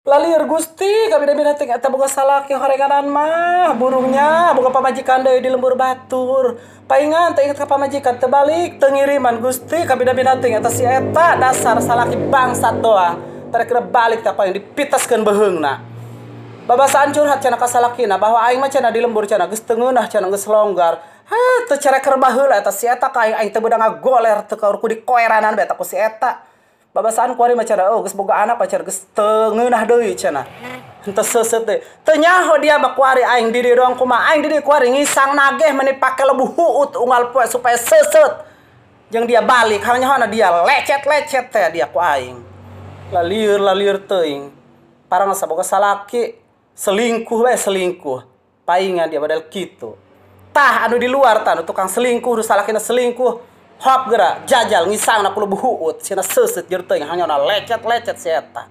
Lalir Gusti, kami bina ting eta boga salaki horenganan mah, burungnya boga pamajikan deui di lembur batur. Paingan teu inget ka pamajikan teu balik, teu ngiriman Gusti, kami bina ting eta si eta dasar salaki bangsat doang. Tara kira balik teh paling dipitaskeun beheungna. Babasaan curhat cenah ka salakina bahwa aing mah cenah di lembur cenah geus teu ngeunah cenah geus longgar. Hah, teu cereker baheula eta si eta ka aing teu beudang ngagoler teu kaur ku di koeranan beta ku si eta. Babasaan kuari mah cenah geus boga anak pacar geus teu ngeunah deui cenah. Henteu seuseut deui. Teu nyaho dia mah kuari aing di dieu doang kumaha aing di dieu kuari ngisang nageh meni pake lebu huut unggal poe supaya seuseut. Jeung dia balik hanyahoana dia lecet-lecet teh dia ku aing. Lalieur teuing. Parang saboga salaki selingkuh we selingkuh. Paingan dia badal kitu. Tah anu di luar tah anu tukang selingkuh, salakina selingkuh. Hop geura jajal ngisangna ku leubuh huut cenah seuseut jeung teuing hanyahoana lecet-lecet si eta.